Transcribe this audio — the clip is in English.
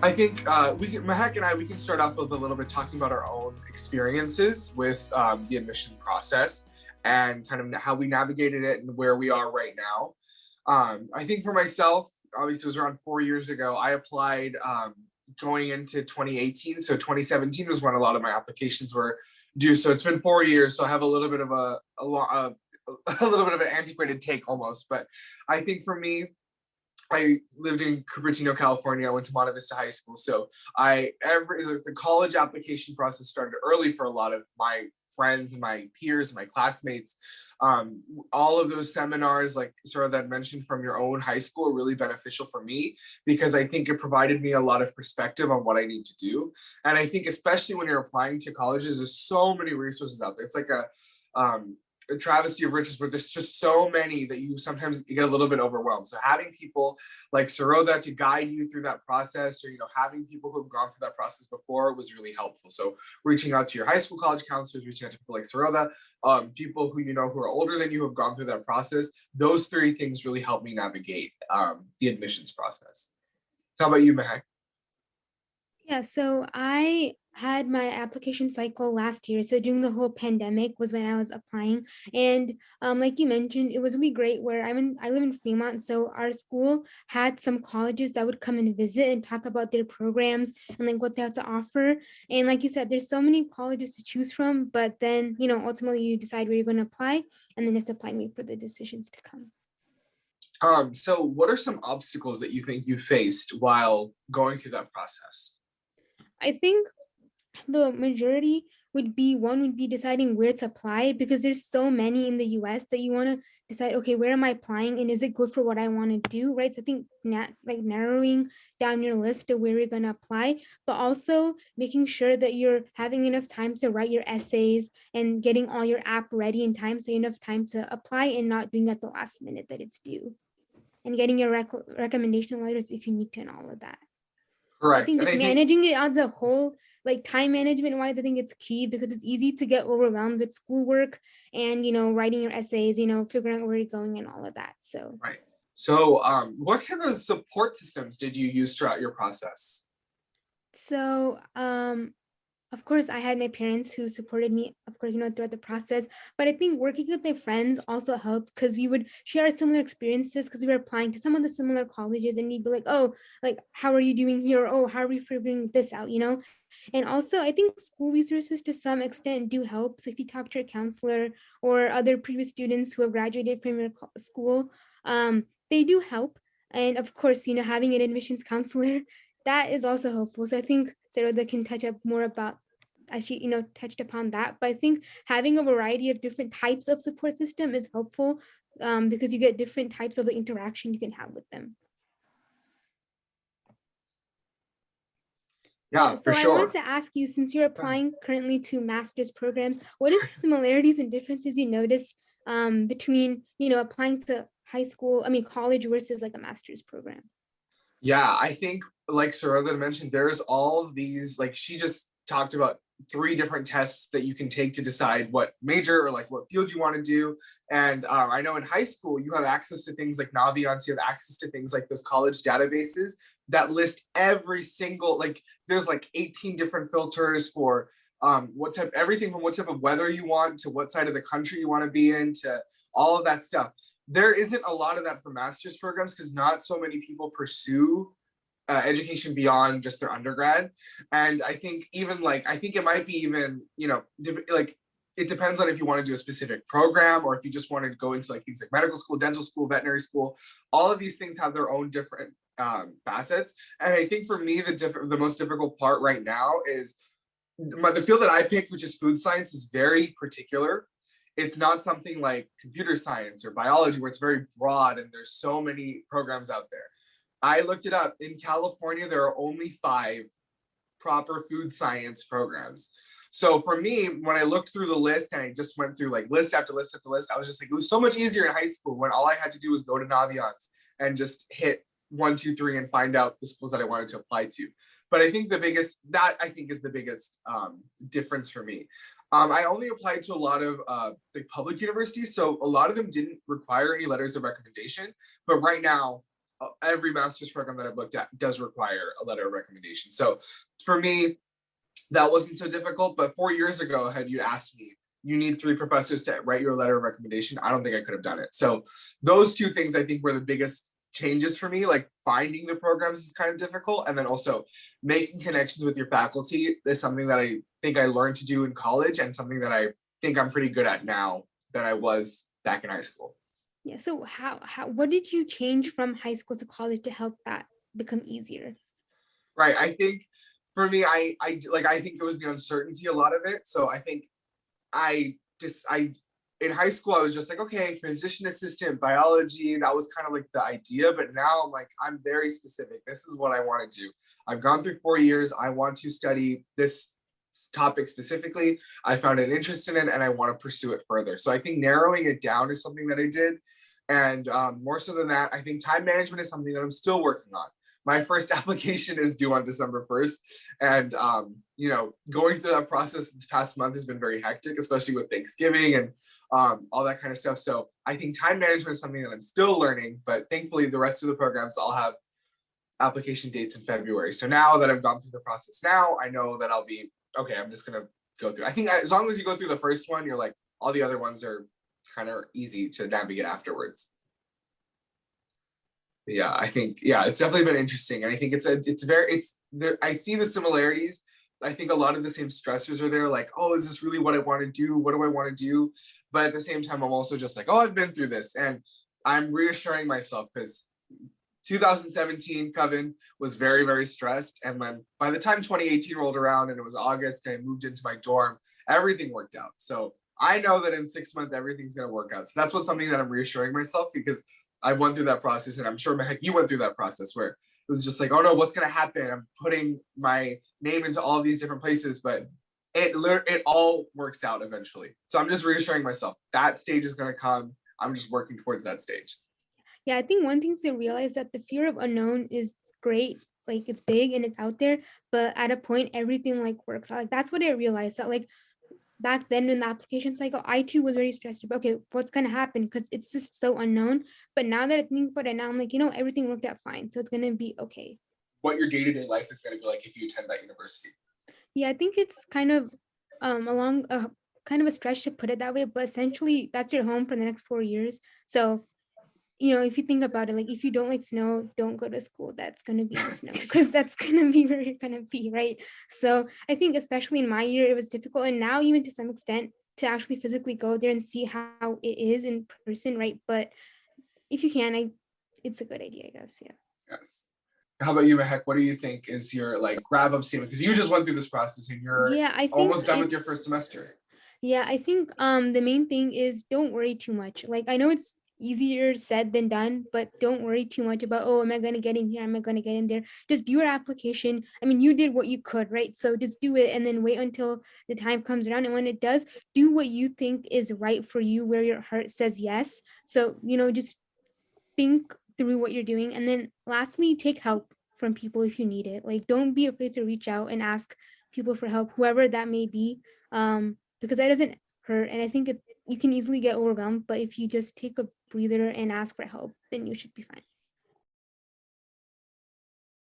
I think Mehek and I, we can start off with a little bit talking about our own experiences with the admission process and kind of how we navigated it and where we are right now. I think for myself, obviously it was around 4 years ago, I applied going into 2018. So 2017 was when a lot of my applications were due. So it's been 4 years. So I have a little bit of a little bit of an antiquated take almost. But I think for me, I lived in Cupertino, California. I went to Monte Vista High School. So the college application process started early for a lot of my friends and my peers and my classmates. All of those seminars, like sort of that mentioned from your own high school, are really beneficial for me because I think it provided me a lot of perspective on what I need to do. And I think especially when you're applying to colleges, there's so many resources out there. It's like a travesty of riches where there's just so many that you sometimes get a little bit overwhelmed. So having people like Saroda to guide you through that process, or having people who have gone through that process before was really helpful. So reaching out to your high school college counselors, reaching out to people like Saroda, people who who are older than you who have gone through that process, those three things really help me navigate the admissions process. So how about you, Mehek? Yeah, so I had my application cycle last year. So during the whole pandemic was when I was applying. And like you mentioned, it was really great where I live in Fremont. So our school had some colleges that would come and visit and talk about their programs and like what they have to offer. And like you said, there's so many colleges to choose from, but then, ultimately you decide where you're going to apply and then just apply and wait for the decisions to come. So what are some obstacles that you think you faced while going through that process? I think the majority would be deciding where to apply because there's so many in the US that you want to decide, okay, where am I applying and is it good for what I want to do, right? So I think like narrowing down your list of where you're going to apply, but also making sure that you're having enough time to write your essays and getting all your app ready in time, so enough time to apply and not doing at the last minute that it's due, and getting your recommendation letters if you need to and all of that. So I Correct. think And just I think managing it as a whole, like time management wise, I think it's key because it's easy to get overwhelmed with schoolwork and, writing your essays, figuring out where you're going and all of that. So, right. So what kind of support systems did you use throughout your process? so, of course, I had my parents who supported me, of course, throughout the process. But I think working with my friends also helped because we would share similar experiences because we were applying to some of the similar colleges and we'd be like, oh, like, how are you doing here? Oh, how are we figuring this out? And also, I think school resources to some extent do help. So if you talk to your counselor or other previous students who have graduated from your school, they do help. And of course, having an admissions counselor, that is also helpful. So I think Sarah that can touch up more about as she touched upon that. But I think having a variety of different types of support system is helpful because you get different types of the interaction you can have with them. Yeah, Yeah, for so I wanted sure. to ask you, since you're applying currently to master's programs, what is the similarities and differences you notice between, applying to college versus like a master's program? Yeah, I think like Sarota mentioned, there's all of these, like she just talked about three different tests that you can take to decide what major or like what field you want to do. And I know in high school, you have access to things like Naviance, you have access to things like those college databases that list every single, like there's like 18 different filters for everything from what type of weather you want to what side of the country you want to be in to all of that stuff. There isn't a lot of that for master's programs because not so many people pursue education beyond just their undergrad. And I think I think it might be even, like it depends on if you want to do a specific program or if you just want to go into like things like medical school, dental school, veterinary school. All of these things have their own different facets. And I think for me, the most difficult part right now is the field that I picked, which is food science, is very particular. It's not something like computer science or biology where it's very broad and there's so many programs out there. I looked it up. In California, there are only 5 proper food science programs. So for me, when I looked through the list and I just went through like list after list after list, I was just like, it was so much easier in high school when all I had to do was go to Naviance and just hit 1, 2, 3 and find out the schools that I wanted to apply to. But I think is the biggest difference for me. I only applied to a lot of like public universities, so a lot of them didn't require any letters of recommendation. But right now, every master's program that I've looked at does require a letter of recommendation. So for me, that wasn't so difficult. But 4 years ago, had you asked me, you need 3 professors to write your letter of recommendation, I don't think I could have done it. So those 2 things I think were the biggest changes for me. Like finding the programs is kind of difficult. And then also making connections with your faculty is something that I think I learned to do in college and something that I think I'm pretty good at now than I was back in high school. Yeah. So what did you change from high school to college to help that become easier? Right. I think for me, I think it was the uncertainty, a lot of it. So I think I in high school I was just like, okay, physician assistant, biology, that was kind of like the idea. But now I'm like, I'm very specific. This is what I want to do. I've gone through 4 years. I want to study this topic specifically. I found an interest in it and I want to pursue it further. So I think narrowing it down is something that I did. And more so than that, I think time management is something that I'm still working on. My first application is due on December 1st. And, going through that process this past month has been very hectic, especially with Thanksgiving and all that kind of stuff. So I think time management is something that I'm still learning, but thankfully the rest of the programs all have application dates in February. So now that I've gone through the process now, I know that I'll be, okay, I'm just going to go through. I think as long as you go through the first one, you're like, all the other ones are kind of easy to navigate afterwards. Yeah, I think, yeah, it's definitely been interesting. And I think it's there. I see the similarities. I think a lot of the same stressors are there, like, oh, is this really what I want to do? What do I want to do? But at the same time, I'm also just like, oh, I've been through this. And I'm reassuring myself because 2017, Kavin was very, very stressed. And then by the time 2018 rolled around and it was August and I moved into my dorm, everything worked out. So I know that in 6 months, everything's going to work out. So that's what's something that I'm reassuring myself because I went through that process, and I'm sure Mehek, you went through that process where it was just like, oh no, what's gonna happen? I'm putting my name into all of these different places, but it all works out eventually. So I'm just reassuring myself that stage is gonna come. I'm just working towards that stage. Yeah, I think one thing to realize that the fear of unknown is great, like it's big and it's out there, but at a point everything like works out. Like that's what I realized, that like back then in the application cycle, I too was very stressed about, okay, what's gonna happen? Because it's just so unknown. But now that I think about it now, I'm like, everything worked out fine. So it's gonna be okay. What your day-to-day life is gonna be like if you attend that university. Yeah, I think it's kind of along a kind of a stretch to put it that way, but essentially that's your home for the next 4 years. So if you think about it, like if you don't like snow, don't go to school. That's going to be in the snow because that's going to be where you're going to be, right? So I think especially in my year, it was difficult. And now even to some extent to actually physically go there and see how it is in person, right? But if you can, it's a good idea, I guess. Yeah. Yes. How about you, Mehek? What do you think is your like wrap up statement? Because you just went through this process and you're Yeah, I think almost done with your first semester. yeah, I think the main thing is don't worry too much. Like I know it's easier said than done, but don't worry too much about, oh, am I going to get in here? Am I going to get in there? Just do your application. I mean, you did what you could, right? So just do it and then wait until the time comes around. And when it does, do what you think is right for you, where your heart says yes. So, just think through what you're doing. And then lastly, take help from people if you need it. Like don't be afraid to reach out and ask people for help, whoever that may be. Because that doesn't hurt. And I think you can easily get overwhelmed, but if you just take a breather and ask for help, then you should be fine.